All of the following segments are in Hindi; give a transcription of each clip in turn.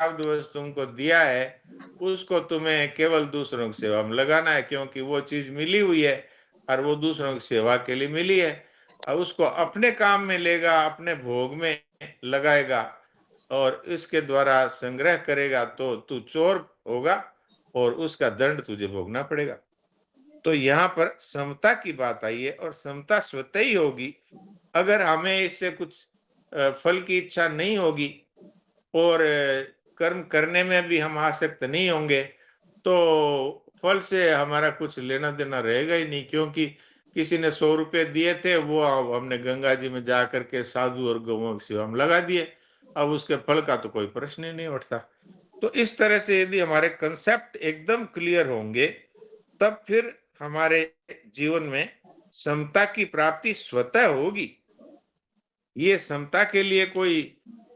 प्रारब्धवश तुमको दिया है, उसको तुम्हें केवल दूसरों की सेवा में लगाना है, क्योंकि वो चीज मिली हुई है और वो दूसरों की सेवा के लिए मिली है। अब उसको अपने काम में लेगा, अपने भोग में लगाएगा और इसके द्वारा संग्रह करेगा तो तू चोर होगा और उसका दंड तुझे भोगना पड़ेगा। तो यहाँ पर समता की बात आई है और समता स्वतः ही होगी अगर हमें इससे कुछ फल की इच्छा नहीं होगी और कर्म करने में भी हम आसक्त नहीं होंगे, तो फल से हमारा कुछ लेना देना रहेगा ही नहीं। क्योंकि किसी ने 100 रुपए दिए थे, वो अब हमने गंगा जी में जा करके साधु और गौओं की सेवा में लगा दिए, अब उसके फल का तो कोई प्रश्न ही नहीं उठता। तो इस तरह से यदि हमारे कंसेप्ट एकदम क्लियर होंगे, तब फिर हमारे जीवन में समता की प्राप्ति स्वतः होगी। ये समता के लिए कोई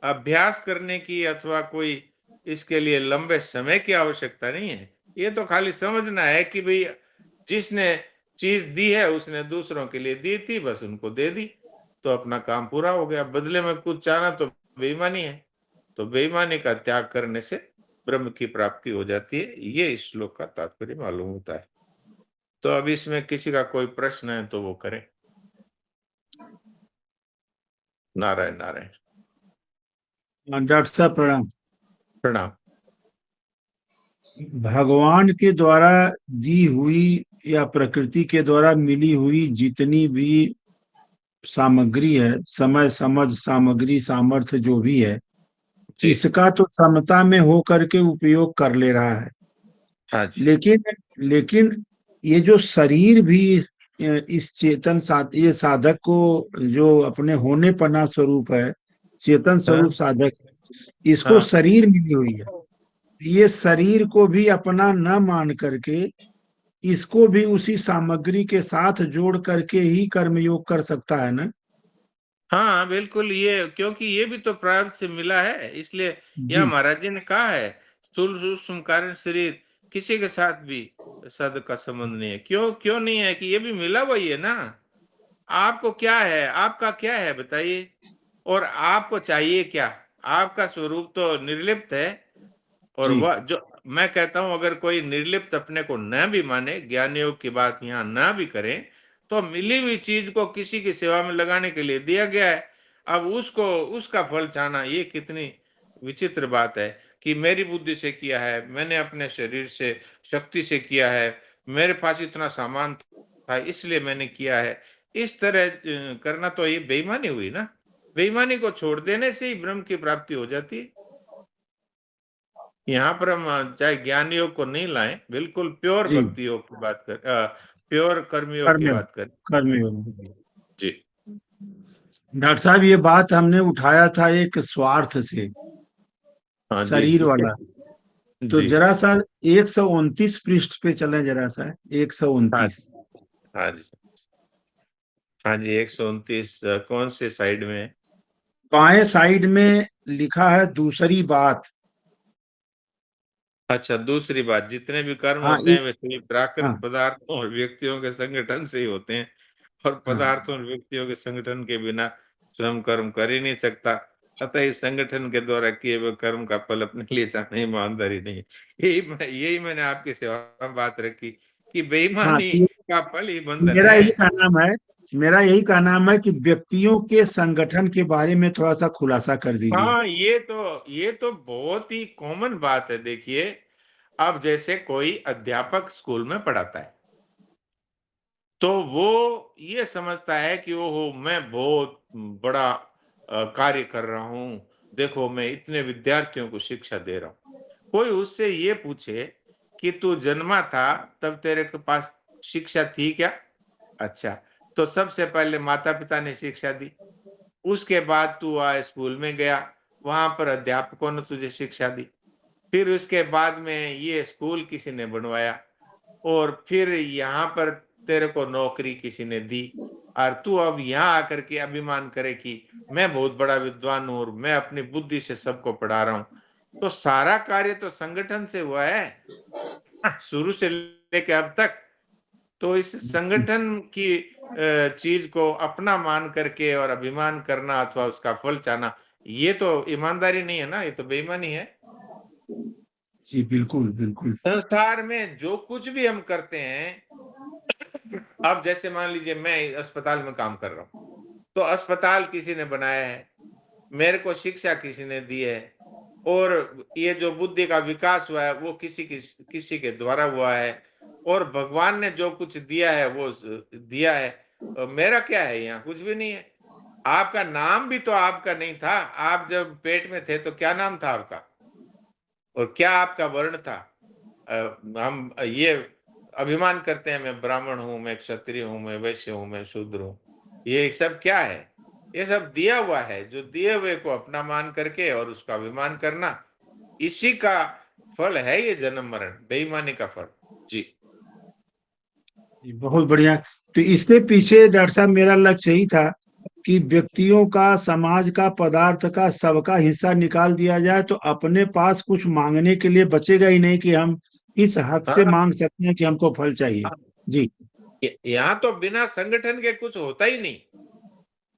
अभ्यास करने की अथवा कोई इसके लिए लंबे समय की आवश्यकता नहीं है। ये तो खाली समझना है कि भाई जिसने चीज दी है उसने दूसरों के लिए दी थी, बस उनको दे दी, तो अपना काम पूरा हो गया। बदले में कुछ चाहना तो बेईमानी है। तो बेईमानी का त्याग करने से ब्रह्म की प्राप्ति हो जाती है। ये इस श्लोक का तात्पर्य मालूम होता है। तो अब इसमें किसी का कोई प्रश्न है तो वो करे। नारायण नारायण। डॉक्टर साहब प्रणाम। प्रणाम। भगवान के द्वारा दी हुई या प्रकृति के द्वारा मिली हुई जितनी भी सामग्री है, समय, समझ, सामग्री, सामर्थ्य जो भी है, जी। इसका तो समता में हो करके उपयोग कर ले रहा है। हाँ जी। लेकिन लेकिन ये जो शरीर भी इस चेतन ये साधक को, जो अपने होने पना स्वरूप है, चेतन स्वरूप हाँ साधक है, इसको हाँ शरीर मिली हुई है। ये शरीर को भी अपना न मान करके इसको भी उसी सामग्री के साथ जोड़ करके ही कर्मयोग कर सकता है ना। हाँ बिल्कुल। ये क्योंकि ये भी तो प्रारब्ध से मिला है, इसलिए जी। यह महाराज जी ने कहा है स्थूल सूक्ष्म कारण शरीर किसी के साथ भी सद का संबंध नहीं है। क्यों क्यों नहीं है कि ये भी मिला वही है ना। आपको क्या है, आपका क्या है बताइए, और आपको चाहिए क्या। आपका स्वरूप तो निर्लिप्त है। और जी। वह जो मैं कहता हूं, अगर कोई निर्लिप्त अपने को न भी माने, ज्ञान योग की बात यहाँ न भी करें, तो मिली हुई चीज को किसी की सेवा में लगाने के लिए दिया गया है। अब उसको उसका फल चाहना, ये कितनी विचित्र बात है कि मेरी बुद्धि से किया है, मैंने अपने शरीर से शक्ति से किया है, मेरे पास इतना सामान था इसलिए मैंने किया है। इस तरह करना तो ये बेईमानी हुई ना। बेईमानी को छोड़ देने से ही ब्रह्म की प्राप्ति हो जाती है। यहाँ पर हम चाहे ज्ञान योग को नहीं लाएं, बिल्कुल प्योर जी। भक्ति योग की बात कर, प्योर कर्मयोग की कर्म बात करें। कर्मयोग। जी। डॉक्टर साहब, ये बात हमने उठाया था एक स्वार्थ से, हाँ जी शरीर जी। वाला। तो जी। जरा सा 129 पृष्ठ पे चले, जरा सा एक सौ हाँ उनतीस हाँ जी। हाँ जी 129 कौन से साइड में है? बाएं साइड में लिखा है दूसरी बात। अच्छा, दूसरी बात, जितने भी कर्म हाँ होते हैं वे सभी हाँ प्राकृत पदार्थों और व्यक्तियों के संगठन से ही होते हैं। और हाँ पदार्थों और व्यक्तियों के संगठन के बिना स्वयं कर्म कर ही नहीं सकता। अतः इस संगठन के द्वारा किए हुए कर्म का फल अपने लिए चाहना ईमानदारी नहीं है। यही मैंने आपकी सेवा में बात रखी कि हाँ। बेईमानी तो का फल ही बंधन मेरा है। यही कहना है मेरा यही कहना है कि व्यक्तियों के संगठन के बारे में थोड़ा सा खुलासा कर दीजिए। हाँ, ये तो बहुत ही कॉमन बात है। देखिए, अब जैसे कोई अध्यापक स्कूल में पढ़ाता है, तो वो ये समझता है कि ओहो मैं बहुत बड़ा कार्य कर रहा हूं, देखो मैं इतने विद्यार्थियों को शिक्षा दे रहा हूं। कोई उससे ये पूछे कि तू जन्मा था तब तेरे के पास शिक्षा थी क्या? अच्छा, तो सबसे पहले माता पिता ने शिक्षा दी, उसके बाद तू स्कूल में गया, वहां पर अध्यापकों ने तुझे शिक्षा दी, फिर उसके बाद में ये स्कूल किसी ने बनवाया, और फिर यहाँ पर तेरे को नौकरी किसी ने दी, और तू अब यहाँ आकर के अभिमान करे कि मैं बहुत बड़ा विद्वान हूँ और मैं अपनी बुद्धि से सबको पढ़ा रहा हूँ। तो सारा कार्य तो संगठन से हुआ है, शुरू से लेकर अब तक। तो इस संगठन की चीज को अपना मान करके और अभिमान करना अथवा उसका फल चाहना, ये तो ईमानदारी नहीं है ना, ये तो बेईमानी है। जी बिल्कुल बिल्कुल। संसार में जो कुछ भी हम करते हैं, अब जैसे मान लीजिए मैं अस्पताल में काम कर रहा हूँ, तो अस्पताल किसी ने बनाया है, मेरे को शिक्षा किसी ने दी है, और ये जो बुद्धि का विकास हुआ है वो किसी के द्वारा हुआ है, और भगवान ने जो कुछ दिया है वो दिया है। मेरा क्या है, यहाँ कुछ भी नहीं है। आपका नाम भी तो आपका नहीं था। आप जब पेट में थे तो क्या नाम था आपका, और क्या आपका वर्ण था? अ, हम ये अभिमान करते हैं, मैं ब्राह्मण हूँ, मैं क्षत्रिय हूँ, मैं वैश्य हूँ, मैं शूद्र हूँ। ये सब क्या है? ये सब दिया हुआ है। जो दिए हुए को अपना मान करके और उसका अभिमान करना, इसी का फल है ये जन्म मरण, बेईमानी का फल। जी। जी, बहुत बढ़िया। तो इसके पीछे डॉक्टर साहब मेरा लक्ष्य यही था कि व्यक्तियों का, समाज का, पदार्थ का, सबका हिस्सा निकाल दिया जाए, तो अपने पास कुछ मांगने के लिए बचेगा ही नहीं कि हम इस हद से हाँ, मांग सकते हैं कि हमको फल चाहिए। हाँ। जी यहाँ तो बिना संगठन के कुछ होता ही नहीं। जी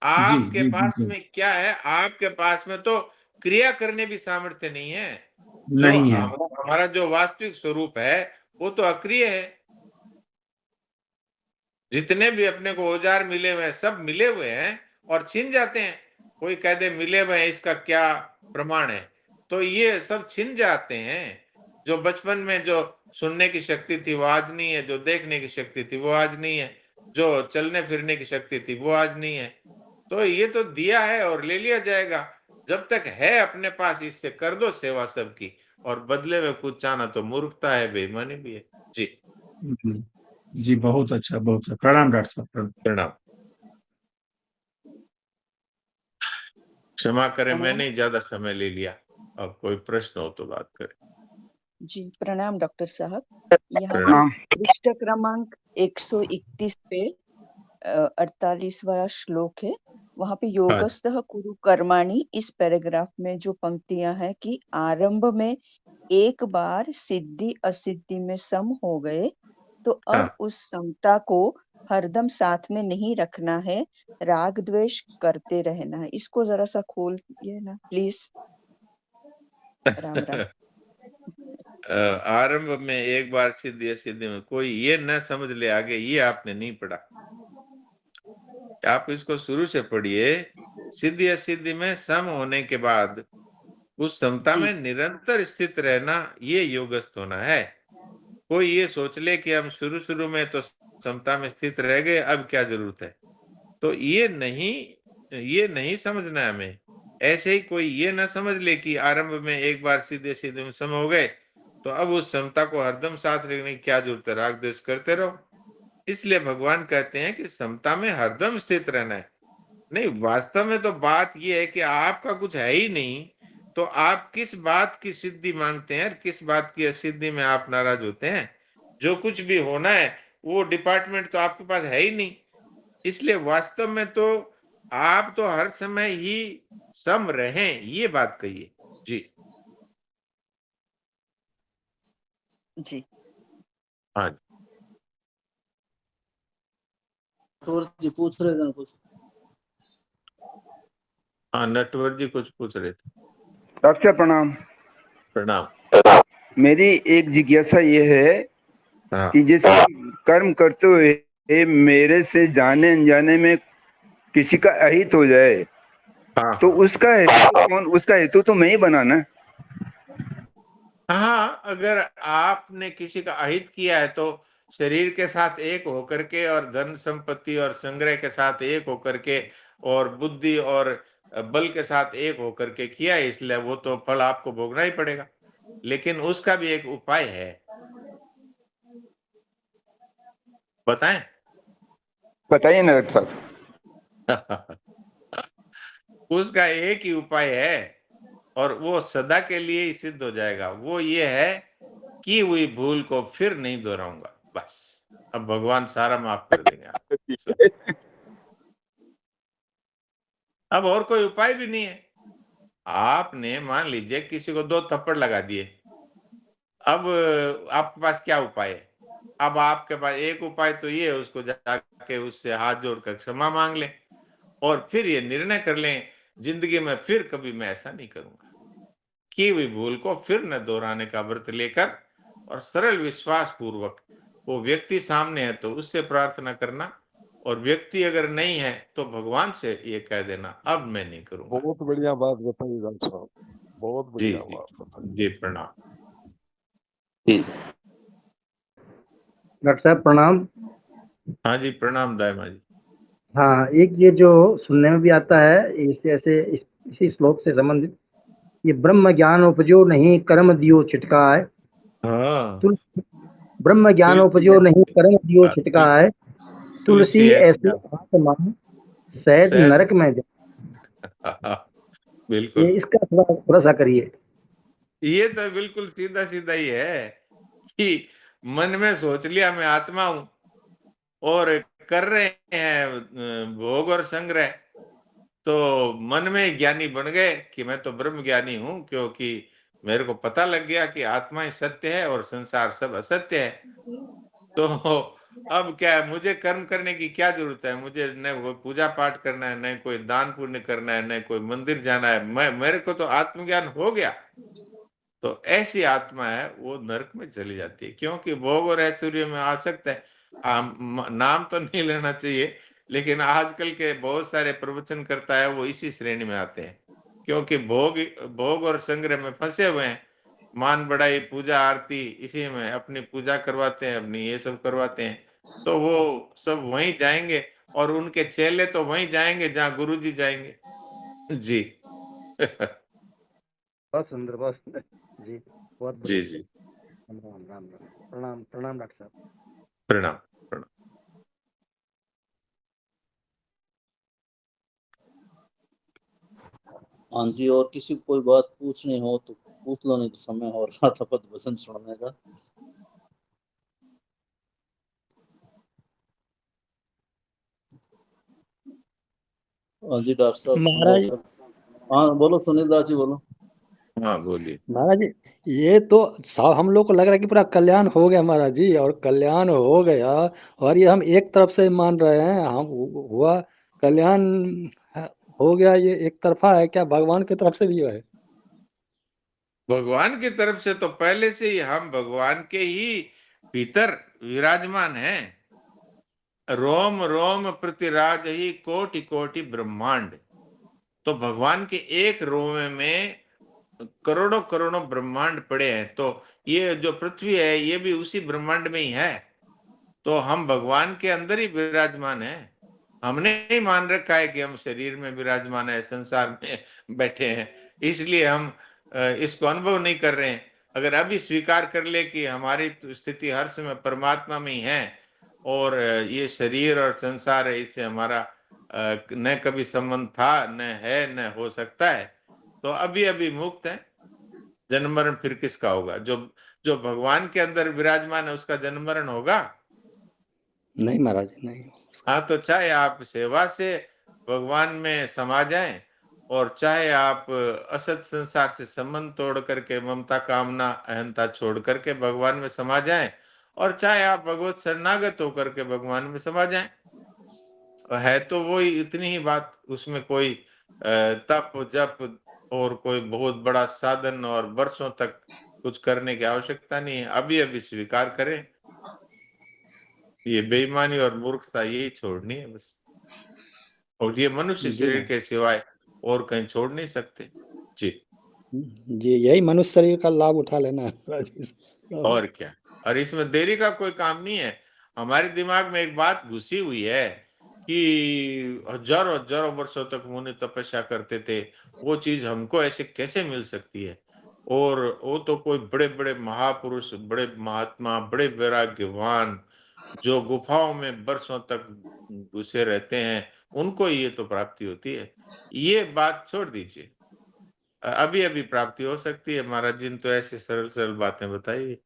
आपके जी पास बिल्कुल। में क्या है? आपके पास में तो क्रिया करने भी सामर्थ्य नहीं है। जो नहीं है। हमारा जो वास्तविक स्वरूप है, वो तो अक्रिय है। जितने भी अपने को औजार मिले हुए हैं, सब मिले हुए हैं और छिन जाते हैं। कोई कह दे मिले हुए हैं, इसका क्या प्रमाण है? तो ये सब छिन जाते हैं। जो बचपन में जो सुनने की शक्ति थी वो आज नहीं है, जो देखने की शक्ति थी वो आज नहीं है, जो चलने फिरने की शक्ति थी वो आज नहीं है। तो ये तो दिया है और ले लिया जाएगा। जब तक है अपने पास, इससे कर दो सेवा सबकी, और बदले में कुछ चाहना तो मूर्खता है, बेईमानी भी है। जी। जी जी, बहुत अच्छा, बहुत अच्छा। प्रणाम डॉक्टर साहब, प्रणाम। प्रणाम। क्षमा करें, प्रणाम। मैंने ही ज्यादा समय ले लिया। अब कोई प्रश्न हो तो बात करें। जी प्रणाम डॉक्टर साहब। यहाँ पे प्रणाम। पृष्ठ क्रमांक 131 पे 48वां श्लोक है। वहाँ पे हाँ जी। योगस्थः कुरु कर्माणि, इस पैराग्राफ में जो पंक्तियां हैं कि आरंभ में एक बार सिद्धि असिद्धि में सम हो गए, तो अब हाँ। उस समता को हरदम साथ में नहीं रखना है, राग द्वेष करते रहना है। इसको जरा सा खोलिए ना प्लीज। राम राम। आरंभ में एक बार सिद्धि असिद्धि में, कोई ये न समझ ले आगे, ये आपने नहीं पढ़ा। आप इसको शुरू से पढ़िए। सिद्धि असिद्धि में सम होने के बाद उस समता जी में निरंतर स्थित रहना, ये योगस्थ होना है। कोई ये सोच ले कि हम शुरू शुरू में तो समता में स्थित रह गए, अब क्या जरूरत है, तो ये नहीं समझना है हमें। ऐसे ही कोई ये ना समझ ले कि आरंभ में एक बार सीधे सीधे में सम हो गए, तो अब उस समता को हरदम साथ रखने की क्या जरूरत है, राग द्वेष करते रहो। इसलिए भगवान कहते हैं कि समता में हरदम स्थित रहना है। नहीं, वास्तव में तो बात ये है कि आपका कुछ है ही नहीं, तो आप किस बात की सिद्धि मांगते हैं और किस बात की असिद्धि में आप नाराज होते हैं? जो कुछ भी होना है, वो डिपार्टमेंट तो आपके पास है ही नहीं। इसलिए वास्तव में तो आप तो हर समय ही सम रहें, ये बात कहिए। जी। जी। हाँ जी। और जी पूछ रहे थे कुछ। हाँ, नटवर जी कुछ पूछ रहे थे। डॉक्टर साहब प्रणाम। प्रणाम। मेरी एक जिज्ञासा ये है हाँ। कि जैसे कर्म करते हुए मेरे से जाने अनजाने में किसी का अहित हो जाए, हाँ। तो हाँ। उसका हेतु तो मैं ही बना ना। हाँ, अगर आपने किसी का अहित किया है तो शरीर के साथ एक होकर के, और धन संपत्ति और संग्रह के साथ एक होकर के, और बुद्धि और बल के साथ एक होकर के किया है, इसलिए वो तो फल आपको भोगना ही पड़ेगा। लेकिन उसका भी एक उपाय है। बताएं? बताइए ना डॉक्टर साहब। उसका एक ही उपाय है, और वो सदा के लिए ही सिद्ध हो जाएगा। वो ये है, की हुई भूल को फिर नहीं दोहराऊंगा, बस। अब भगवान सारा माफ कर देंगे आप। अब और कोई उपाय भी नहीं है। आपने मान लीजिए किसी को 2 थप्पड़ लगा दिए, अब आपके पास क्या उपाय है? अब आपके पास एक उपाय तो ये है, उसको जाके उससे हाथ जोड़कर क्षमा मांग लें, और फिर ये निर्णय कर लें, जिंदगी में फिर कभी मैं ऐसा नहीं करूंगा। की हुई भूल को फिर न दोहराने का व्रत लेकर और सरल विश्वास पूर्वक वो व्यक्ति सामने है तो उससे प्रार्थना करना, और व्यक्ति अगर नहीं है तो भगवान से ये कह देना अब मैं नहीं करूंगा। बहुत बढ़िया बात बताई डॉक्टर साहब, बहुत जी बढ़िया जी बात बताई। जी, प्रणाम। डॉक्टर साहब प्रणाम। हाँ जी, प्रणाम दायमा जी। हाँ, एक ये जो सुनने में भी आता है इसी श्लोक से संबंधित, ये ब्रह्म ज्ञान उपजो नहीं कर्म दियो छिटकाए। हाँ, ब्रह्म ज्ञान तुलसी उपजो नहीं कर्म दियो छिटकाए। तुलसी तुलसी ऐसी ऐसी आत्मा शायद शायद नरक में जाए। बिल्कुल, ये इसका थोड़ा भरोसा करिए। ये तो बिल्कुल सीधा सीधा ही है कि मन में सोच लिया मैं आत्मा हूं और कर रहे हैं भोग और संग्रह, तो मन में ज्ञानी बन गए कि मैं तो ब्रह्म ज्ञानी हूं, क्योंकि मेरे को पता लग गया कि आत्मा ही सत्य है और संसार सब असत्य है। तो अब क्या है, मुझे कर्म करने की क्या जरूरत है, मुझे न वो पूजा पाठ करना है, न कोई दान पुण्य करना है, न कोई मंदिर जाना है, मेरे को तो आत्मज्ञान हो गया। तो ऐसी आत्मा है वो नरक में चली जाती है, क्योंकि भोग और ऐश्वर्य में आसक्त है। नाम तो नहीं लेना चाहिए, लेकिन आजकल के बहुत सारे प्रवचन करता है वो इसी श्रेणी में आते हैं, क्योंकि भोग और संग्रह में फंसे हुए हैं। मान बढ़ाई पूजा आरती इसी में अपनी पूजा करवाते हैं, अपनी ये सब करवाते हैं, तो वो सब वहीं जाएंगे, और उनके चेले तो वहीं जाएंगे जहाँ गुरुजी जाएंगे। जी बहुत सुंदर, बहुत सुंदर जी, बहुत जी बढ़िया। जी, राम राम राम राम। प्रणाम प्रणाम डॉक्टर साहब। प्रणाम प्रणाम। हाँ जी, और किसी को कोई बात पूछनी हो तो पूछ लो, नहीं तो समय हो रहा था पद वचन सुनने का। हाँ जी डॉक्टर साहब। महाराज हाँ बोलो सुनील दास जी बोलो। हाँ बोलिए। महाराज ये तो सब हम लोग को लग रहा है कि पूरा कल्याण हो गया महाराज जी, और कल्याण हो गया, और ये हम एक तरफ से मान रहे हैं हम हुआ कल्याण हो गया, ये एक तरफा है क्या, भगवान की तरफ से भी है? भगवान की तरफ से तो पहले से ही हम भगवान के ही भीतर विराजमान हैं। रोम रोम प्रतिराज ही कोटि कोटि ब्रह्मांड। तो भगवान के एक रोम में करोड़ों करोड़ों ब्रह्मांड पड़े हैं, तो ये जो पृथ्वी है ये भी उसी ब्रह्मांड में ही है। तो हम भगवान के अंदर ही विराजमान है। हमने ही मान रखा है कि हम शरीर में विराजमान है, संसार में बैठे हैं, इसलिए हम इसको अनुभव नहीं कर रहे हैं। अगर अभी स्वीकार कर ले कि हमारी तो स्थिति हर समय परमात्मा में ही है, और ये शरीर और संसार है, इससे हमारा न कभी संबंध था, न है, न हो सकता है, तो अभी अभी मुक्त है। जन्म मरण फिर किसका होगा? जो जो भगवान के अंदर विराजमान है उसका जन्म मरण होगा? नहीं महाराज नहीं। हाँ, तो चाहे आप सेवा से भगवान में समा जाएं, और चाहे आप असत संसार से संबंध तोड़ करके ममता कामना अहंता छोड़ करके भगवान में समा जाएं, और चाहे आप भगवत शरणागत होकर के भगवान में समा जाएं, है तो वही इतनी ही बात। उसमें कोई तप जप और कोई बहुत बड़ा साधन और वर्षों तक कुछ करने की आवश्यकता नहीं है। अभी अभी स्वीकार करें, ये बेईमानी और मूर्खता यही छोड़नी है बस। और ये मनुष्य जी शरीर महाराज के सिवाय और कहीं छोड़ नहीं सकते। जी, जी, यही मनुष्य शरीर का लाभ उठा लेना है महाराज। और क्या। और इसमें देरी का कोई काम नहीं है। हमारे दिमाग में एक बात घुसी हुई है कि हजारों हजारों वर्षों तक मुनि तपस्या करते थे, वो चीज हमको ऐसे कैसे मिल सकती है? और वो तो कोई बड़े बड़े महापुरुष, बड़े महात्मा, बड़े वैराग्यवान जो गुफाओं में बरसों तक घुसे रहते हैं, उनको ये तो प्राप्ति होती है। ये बात छोड़ दीजिए। अभी अभी प्राप्ति हो सकती है। महाराज जी ने तो ऐसी सरल सरल बातें बताई,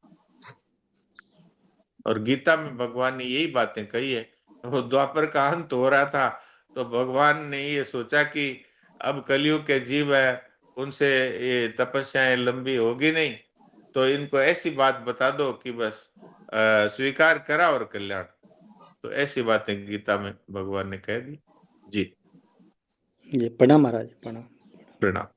और गीता में भगवान ने यही बातें कही है। वो द्वापर का अंत हो रहा था, तो भगवान ने ये सोचा कि अब कलयुग के जीव है, उनसे ये तपस्याएं लंबी होगी नहीं, तो इनको ऐसी बात बता दो कि बस स्वीकार करा और कल्याण। तो ऐसी बातें गीता में भगवान ने कह दी। जी, जी प्रणाम महाराज, प्रणाम। प्रणाम।